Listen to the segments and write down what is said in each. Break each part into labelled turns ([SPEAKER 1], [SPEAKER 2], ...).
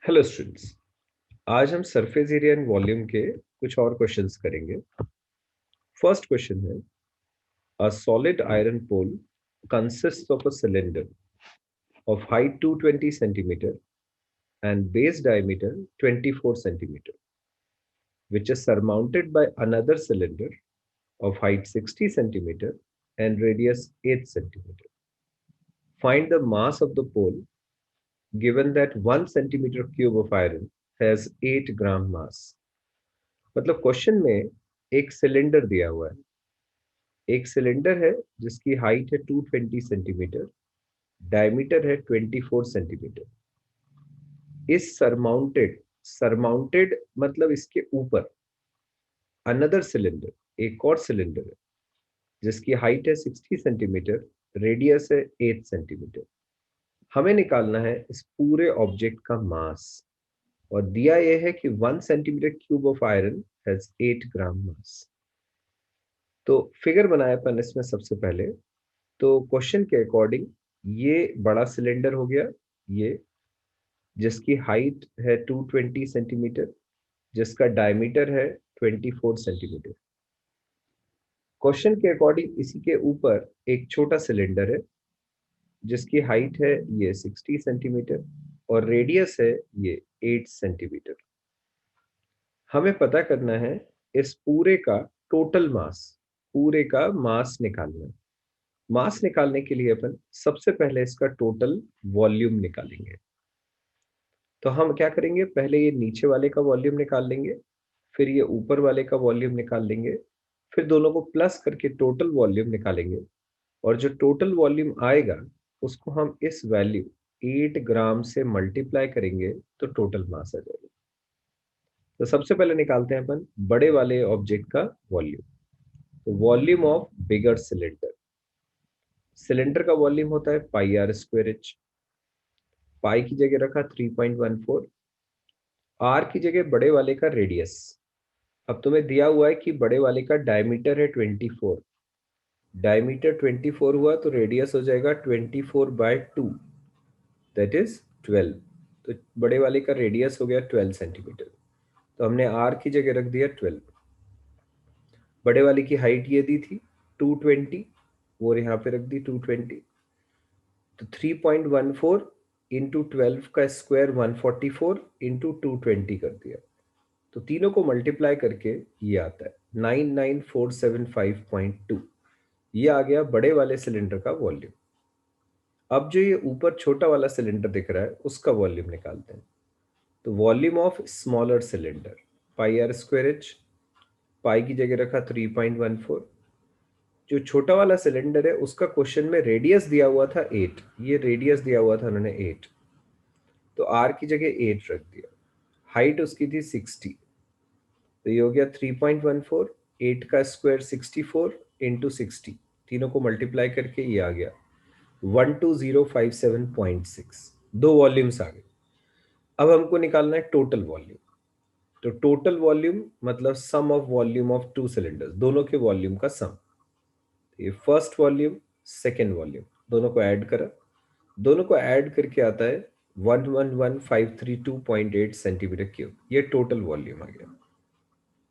[SPEAKER 1] Hello students. आज हम surface area and volume के कुछ और क्वेश्चंस करेंगे। फर्स्ट क्वेश्चन है, a solid iron pole consists of a cylinder of height 220 centimeter and base diameter 24 centimeter, which is surmounted by another cylinder of height 60 centimeter and radius 8 centimeter. Find the mass of the pole given that 1 centimeter cube of iron has 8 gram mass. मतलब question में एक cylinder दिया हुआ है। एक cylinder है जिसकी height है 220 सेंटीमीटर, डायमीटर है 24 सेंटीमीटर। इस सरमाउंटेड सरमाउंटेड मतलब इसके ऊपर अनदर सिलेंडर, एक और सिलेंडर है जिसकी हाइट है 60 सेंटीमीटर, रेडियस है 8 सेंटीमीटर। हमें निकालना है इस पूरे ऑब्जेक्ट का मास, और दिया यह है कि 1 centimetre cube of iron has 8 ग्राम मास। तो फिगर बनाया अपन इसमें सबसे पहले। तो क्वेश्चन के अकॉर्डिंग ये बड़ा सिलेंडर हो गया, ये जिसकी हाइट है 220 सेंटीमीटर, जिसका डायमीटर है 24 सेंटीमीटर। क्वेश्चन के अकॉर्डिंग इसी के ऊपर एक छोटा सिलेंडर है जिसकी हाइट है ये 60 सेंटीमीटर और रेडियस है ये 8 सेंटीमीटर। हमें पता करना है इस पूरे का टोटल मास, पूरे का मास निकालना है। मास निकालने के लिए अपन सबसे पहले इसका टोटल वॉल्यूम निकालेंगे। तो हम क्या करेंगे, पहले ये नीचे वाले का वॉल्यूम निकाल लेंगे, फिर ये ऊपर वाले का वॉल्यूम निकाल लेंगे, फिर दोनों को प्लस करके टोटल वॉल्यूम निकालेंगे। और जो टोटल वॉल्यूम आएगा उसको हम इस वैल्यू 8 ग्राम से मल्टीप्लाई करेंगे तो टोटल मास आ जाएगा। तो सबसे पहले निकालते हैं अपन बड़े वाले ऑब्जेक्ट का वॉल्यूम। तो volume of bigger cylinder, cylinder का वॉल्यूम होता है पाई आर स्क्वायर एच। पाई की जगह रखा 3.14, आर की जगह बड़े वाले का रेडियस। अब तुम्हें दिया हुआ है कि बड़े वाले का डायमीटर है 24, डायमीटर 24 हुआ तो रेडियस हो जाएगा 24/2, दैट इज 12। तो बड़े वाले का रेडियस हो गया 12 सेंटीमीटर। तो हमने आर की जगह रख दिया 12। बड़े वाले की हाइट ये दी थी 220, वो यहाँ पे रख दी 220। तो 3.14 इंटू 12 का स्क्वायर 144 इंटू 220 कर दिया। तो तीनों को मल्टीप्लाई करके ये आता है 99475.2। ये आ गया बड़े वाले सिलेंडर का वॉल्यूम। अब जो ये ऊपर छोटा वाला सिलेंडर दिख रहा है उसका वॉल्यूम निकालते हैं। तो volume of smaller cylinder pi r square h, pi की जगह रखा 3.14। जो छोटा वाला सिलेंडर है उसका क्वेश्चन में रेडियस दिया हुआ था 8, ये रेडियस दिया हुआ था उन्होंने 8, तो आर की जगह 8 रख दिया। हाइट उसकी थी 60, तो ये हो गया 3.14, 8 का स्क्वायर 64 इंटू 60, तीनों को मल्टीप्लाई करके ये आ गया 12057.6। दो वॉल्यूम्स आ गए। अब हमको निकालना है टोटल वॉल्यूम। तो टोटल वॉल्यूम मतलब sum of volume of two cylinders, दोनों के वॉल्यूम का सम। ये फर्स्ट वॉल्यूम, सेकेंड वॉल्यूम, दोनों को ऐड करा। दोनों को ऐड करके आता है 111532.8 सेंटीमीटर क्यूब। ये टोटल वॉल्यूम आ गया।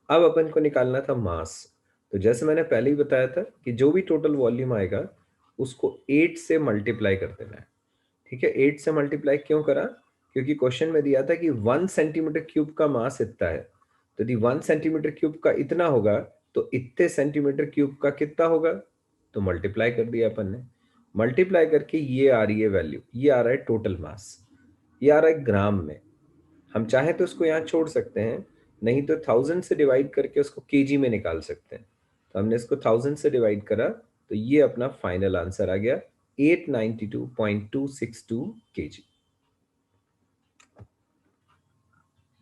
[SPEAKER 1] अब अपन को निकालना था मास। तो जैसे मैंने पहले ही बताया था कि जो भी टोटल वॉल्यूम आएगा उसको 8 से मल्टीप्लाई कर देना है। ठीक है, 8 से मल्टीप्लाई क्यों करा? क्योंकि क्वेश्चन में दिया था कि 1 सेंटीमीटर क्यूब का मास इतना है। तो यदि 1 सेंटीमीटर क्यूब का इतना होगा तो इतने सेंटीमीटर क्यूब का कितना होगा, तो मल्टीप्लाई कर दिया अपन ने। मल्टीप्लाई करके ये आ रही है वैल्यू, ये आ रहा है टोटल मास, ये आ रहा है ग्राम में। हम चाहें तो उसको यहाँ छोड़ सकते हैं, नहीं तो 1000 से डिवाइड करके उसको केजी में निकाल सकते हैं। तो हमने इसको 1000 से डिवाइड करा तो ये अपना फाइनल आंसर आ गया 892.262 केजी।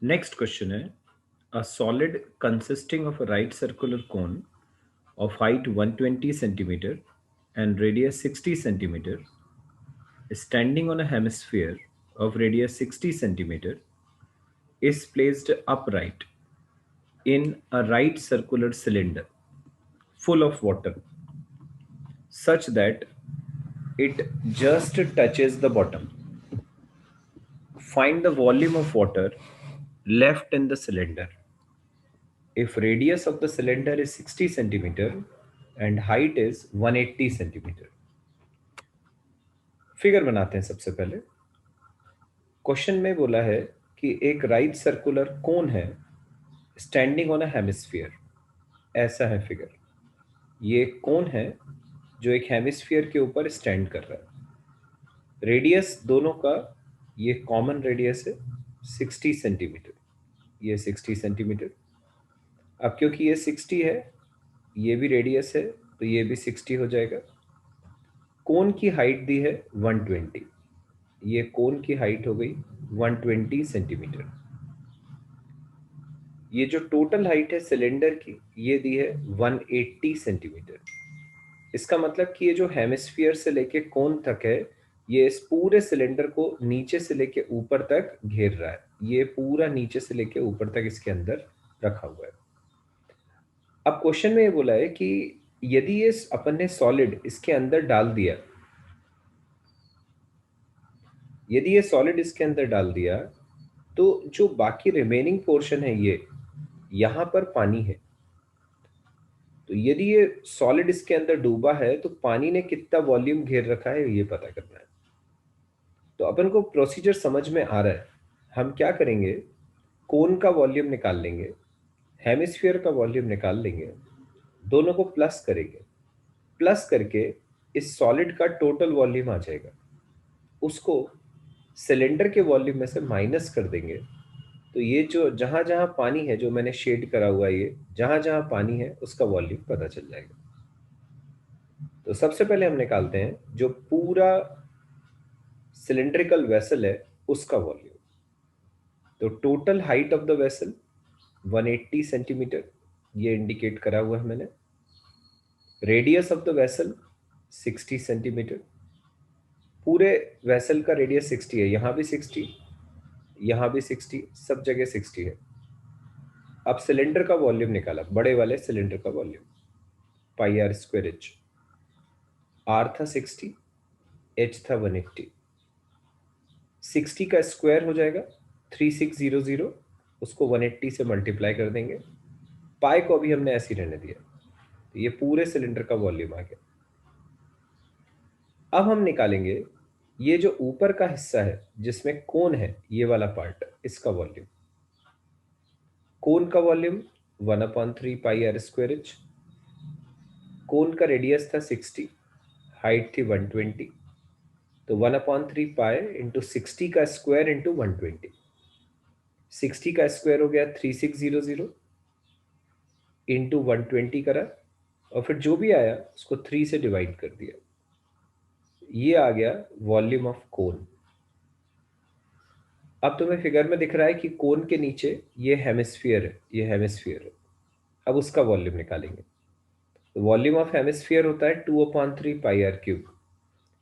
[SPEAKER 1] नेक्स्ट क्वेश्चन है, a solid consisting of a right circular cone of height 120 centimeter and radius 60 centimeter is standing on a hemisphere of radius 60 centimeter is placed upright in a right circular cylinder full of water such that it just touches the bottom. Find the volume of water left in the cylinder if radius of the cylinder is 60 centimeter and height is 180 centimeter. Figure बनाते हैं सबसे पहले। Question में बोला है कि एक right circular cone है स्टैंडिंग ऑन अ हेमिस्फीयर। ऐसा है फिगर। ये एक कोन है जो एक हेमिस्फीयर के ऊपर स्टैंड कर रहा है। रेडियस दोनों का, ये कॉमन रेडियस है 60 सेंटीमीटर, ये 60 सेंटीमीटर। अब क्योंकि ये 60 है, ये भी रेडियस है, तो ये भी 60 हो जाएगा। कोन की हाइट दी है 120, ये कोन की हाइट हो गई 120 सेंटीमीटर। ये जो टोटल हाइट है सिलेंडर की, ये दी है 180 सेंटीमीटर। इसका मतलब कि ये जो हेमिस्फीयर से लेके कोन तक है, ये इस पूरे सिलेंडर को नीचे से लेके ऊपर तक घेर रहा है। ये पूरा नीचे से लेके ऊपर तक इसके अंदर रखा हुआ है। अब क्वेश्चन में ये बोला है कि यदि ये अपन ने सॉलिड इसके अंदर डाल दिया, यदि ये सॉलिड इसके अंदर डाल दिया, तो जो बाकी रिमेनिंग पोर्शन है, ये यहां पर पानी है। तो यदि ये सॉलिड इसके अंदर डूबा है, तो पानी ने कितना वॉल्यूम घेर रखा है, ये पता करना है। तो अपन को प्रोसीजर समझ में आ रहा है। हम क्या करेंगे, कोन का वॉल्यूम निकाल लेंगे, हेमिस्फीयर का वॉल्यूम निकाल लेंगे, दोनों को प्लस करेंगे। प्लस करके इस सॉलिड का टोटल वॉल्यूम आ जाएगा, उसको सिलेंडर के वॉल्यूम में से माइनस कर देंगे। तो ये जो जहां जहां पानी है, जो मैंने शेड करा हुआ है, ये जहां जहां पानी है उसका वॉल्यूम पता चल जाएगा। तो सबसे पहले हम निकालते हैं जो पूरा सिलेंड्रिकल वेसल है उसका वॉल्यूम। तो total height of the vessel 180 centimetre, ये इंडिकेट करा हुआ है मैंने। Radius of the vessel 60 centimetre. पूरे वेसल का रेडियस 60 है, यहां भी 60, यहां भी 60, सब जगह 60 है। अब सिलेंडर का वॉल्यूम निकाला, बड़े वाले सिलेंडर का volume, pi r square h. R था 60, एच था 180। 60 का स्क्वायर हो जाएगा 3600, उसको 180 से मल्टीप्लाई कर देंगे। पाई को अभी हमने ऐसे ही रहने दिया। तो ये पूरे सिलेंडर का वॉल्यूम आ गया। अब हम निकालेंगे ये जो ऊपर का हिस्सा है जिसमें कोन है, ये वाला पार्ट, इसका वॉल्यूम। कोन का volume 1/3 pi r square h. Cone का रेडियस था 60, हाइट थी 120, तो 1/3 पाई इंटू 60 का स्क्वायर इंटू 120। 60 का स्क्वायर हो गया 3600 इंटू 120 करा, और फिर जो भी आया उसको 3 से डिवाइड कर दिया। ये आ गया वॉल्यूम ऑफ कोन। अब तुम्हें फिगर में दिख रहा है कि कोन के नीचे ये हेमिस्फीयर है, ये हेमिस्फीयर है। अब उसका वॉल्यूम निकालेंगे। तो वॉल्यूम ऑफ हेमिस्फीयर होता है 2/3 पाई आर क्यूब।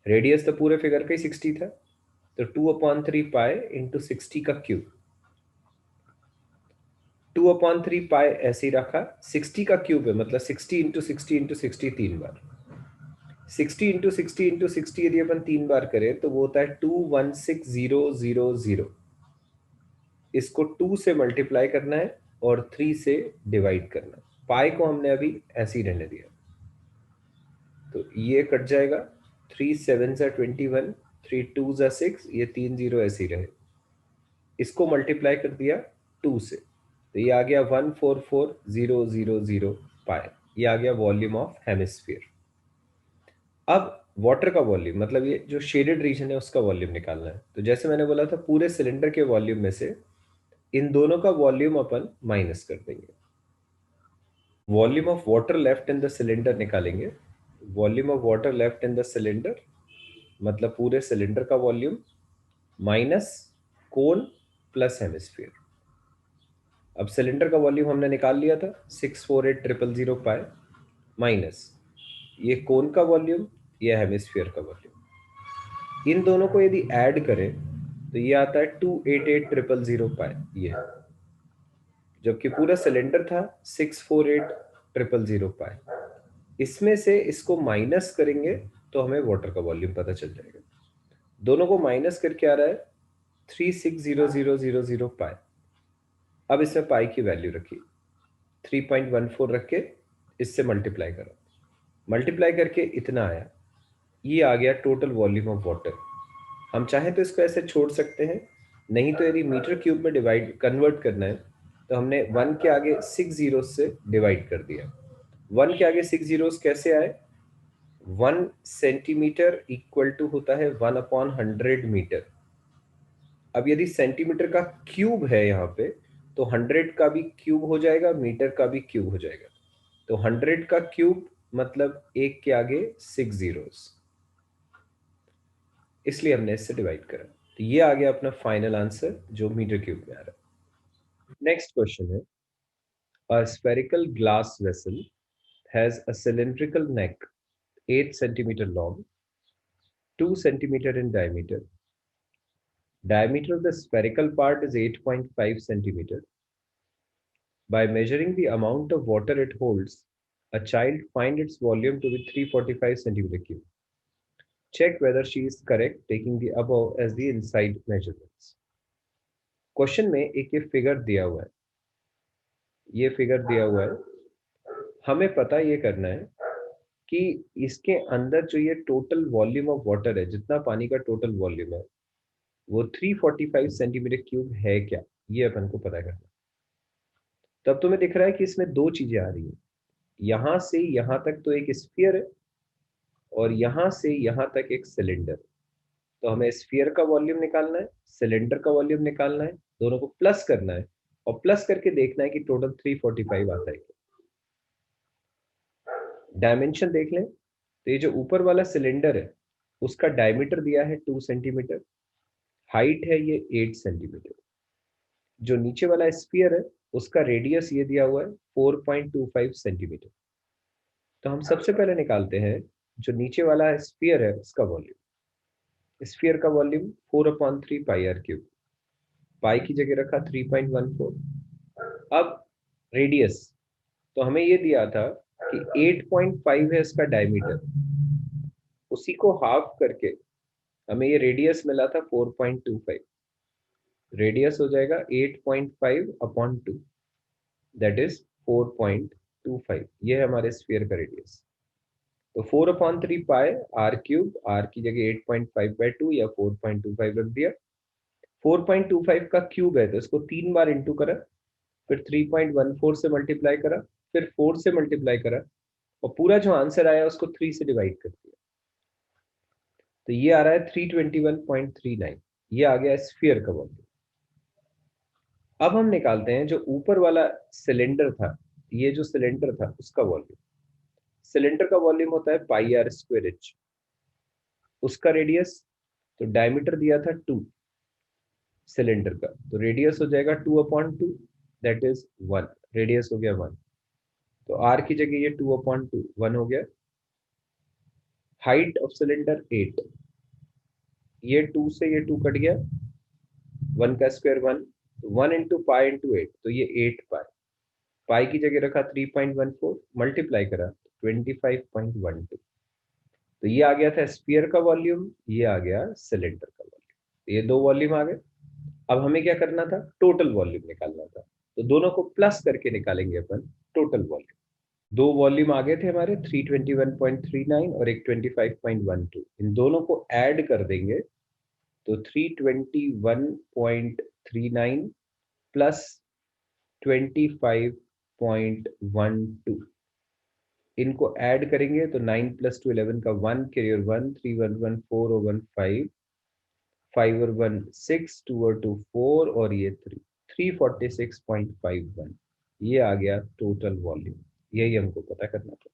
[SPEAKER 1] रेडियस तो पूरे फिगर का ही 60 था, तो 2/3 पाई इंटू 60 का क्यूब। 2/3 पाई ऐसे ही रखा, 60 का क्यूब है, मतलब 60 इंटू 60 इंटू 60 तीन बार। 60 इंटू 60 इंटू 60 यदि अपन तीन बार करें तो वो होता है 216,000। इसको 2 से मल्टीप्लाई करना है और 3 से डिवाइड करना है। पाई को हमने अभी ऐसे ही रहने दिया, तो ये कट जाएगा। 3 7 सा 21, 3 2 सा 6, ये 3 जीरो ऐसे ही रहे। इसको मल्टीप्लाई कर दिया 2 से, तो ये आ गया 144,000 पाई। ये आ गया वॉल्यूम ऑफ हेमिस्फीयर। अब वाटर का वॉल्यूम, मतलब ये जो शेडेड रीजन है उसका वॉल्यूम निकालना है। तो जैसे मैंने बोला था, पूरे सिलेंडर के वॉल्यूम में से इन दोनों का वॉल्यूम अपन माइनस कर देंगे। Volume of water left in the cylinder निकालेंगे। Volume of water left in the cylinder मतलब पूरे सिलेंडर का volume minus cone plus hemisphere. अब सिलेंडर का वॉल्यूम हमने निकाल लिया था 648,000 पाए, माइनस ये कोन का वॉल्यूम, ये हेमिस्फीयर का वॉल्यूम। इन दोनों को यदि ऐड करें तो ये आता है 288,000 पाए, ये, जबकि पूरा सिलेंडर था 648,000 पाए। इसमें से इसको माइनस करेंगे तो हमें वाटर का वॉल्यूम पता चल जाएगा। दोनों को माइनस करके आ रहा है 360000 पाई। अब इसमें पाई की वैल्यू रखी, 3.14 रख के इससे मल्टीप्लाई करो, मल्टीप्लाई करके इतना आया। ये आ गया टोटल वॉल्यूम ऑफ वाटर। हम चाहें तो इसको ऐसे छोड़ सकते हैं, नहीं तो यदि मीटर क्यूब में डिवाइड कन्वर्ट करना है तो हमने 1 के आगे 6 जीरोस से डिवाइड कर दिया। 1 के आगे 6 जीरोस कैसे आए? 1 सेंटीमीटर इक्वल टू होता है 1/100 मीटर। अब यदि सेंटीमीटर का क्यूब है यहाँ पे, तो 100 का भी क्यूब हो जाएगा, मीटर का भी क्यूब हो जाएगा। तो 100 का क्यूब मतलब 1 के आगे 6 जीरोस, इसलिए हमने इससे डिवाइड करा। तो ये आ गया अपना फाइनल आंसर जो मीटर क्यूब में आ रहा है। नेक्स्ट क्वेश्चन है, a spherical glass vessel has a cylindrical neck 8 centimeter long, 2 centimeter in diameter. Diameter of the spherical part is 8.5 centimeter. By measuring the amount of water it holds, a child find its volume to be 345 centimeter cube. Check whether she is correct taking the above as the inside measurements. Question में एक ये figure दिया हुआ है, ये figure दिया हुआ है। हमें पता ये करना है कि इसके अंदर जो ये टोटल वॉल्यूम ऑफ वाटर है, जितना पानी का टोटल वॉल्यूम है, वो 345 सेंटीमीटर क्यूब है क्या, ये अपन को पता करना। तब तुम्हें दिख रहा है कि इसमें दो चीजें आ रही हैं, यहां से यहां तक तो एक स्फीयर है और यहां से यहां तक एक सिलेंडर। तो हमें स्फीयर का वॉल्यूम निकालना है, सिलेंडर का वॉल्यूम निकालना है, दोनों को प्लस करना है और प्लस करके देखना है कि टोटल 345 आता है। डायमेंशन देख लें, तो ये जो ऊपर वाला सिलेंडर है उसका डायमीटर दिया है 2 सेंटीमीटर, हाइट है ये 8 सेंटीमीटर। जो नीचे वाला स्फीयर है उसका रेडियस ये दिया हुआ है 4.25 सेंटीमीटर। तो हम सबसे पहले निकालते हैं जो नीचे वाला स्फीयर है उसका वॉल्यूम। स्फीयर का वॉल्यूम 4/3 पाई आर क्यूब, पाई की जगह रखा 3.14। अब रेडियस, तो हमें ये दिया था कि 8.5 है इसका डायमीटर, उसी को हाफ करके हमें ये रेडियस मिला था 4.25। रेडियस हो जाएगा 8.5/2, दैट इज 4.25। ये है हमारे स्फीयर का रेडियस। तो 4/3 पाए आर क्यूब, आर की जगह 8.5/2 या 4.25 रख दिया। 4.25 का क्यूब है तो इसको 3 बार इंटू करा, फिर 3.14 से मल्टीप्लाई करा, फिर 4 से मल्टीप्लाई करा और पूरा जो आंसर आया उसको 3 से डिवाइड कर दिया। तो ये आ रहा है 321.39। ये आ गया स्फीयर का वॉल्यूम। अब हम निकालते हैं जो ऊपर वाला सिलेंडर था, ये जो सिलेंडर था उसका वॉल्यूम। सिलेंडर का वॉल्यूम होता है पाई आर स्क्वायर एच, उसका रेडियस, तो डायमीटर दिया था 2 सिलेंडर का, तो रेडियस हो जाएगा 2/2, दैट इज 1। रेडियस हो गया 1, तो आर की जगह ये 2/2 1 हो गया। हाइट ऑफ सिलेंडर 8, ये 2 से ये 2 कट गया, 1 का स्क्वायर 1, 1 इंटू पाई इंटू 8, तो ये 8 पाई। पाई की जगह रखा 3.14, मल्टीप्लाई करा 25.12। तो ये आ गया था स्फीयर का वॉल्यूम, ये आ गया सिलेंडर का वॉल्यूम। ये दो वॉल्यूम आ गए। अब हमें क्या करना था, टोटल वॉल्यूम निकालना था, तो दोनों को प्लस करके निकालेंगे अपन टोटल वॉल्यूम। दो वॉल्यूम आ गए थे हमारे, 321.39 और एक 25.12। इन दोनों को ऐड कर देंगे तो 321.39 प्लस 25.12, इनको ऐड करेंगे तो 9 + 2 11 का 1 कैरियर 1, 3 1 1 4 और 1 5, 5 और 1 6, 2 और 2 4 और ये 3, 346.51। ये आ गया टोटल वॉल्यूम। यही हमको पता करना था।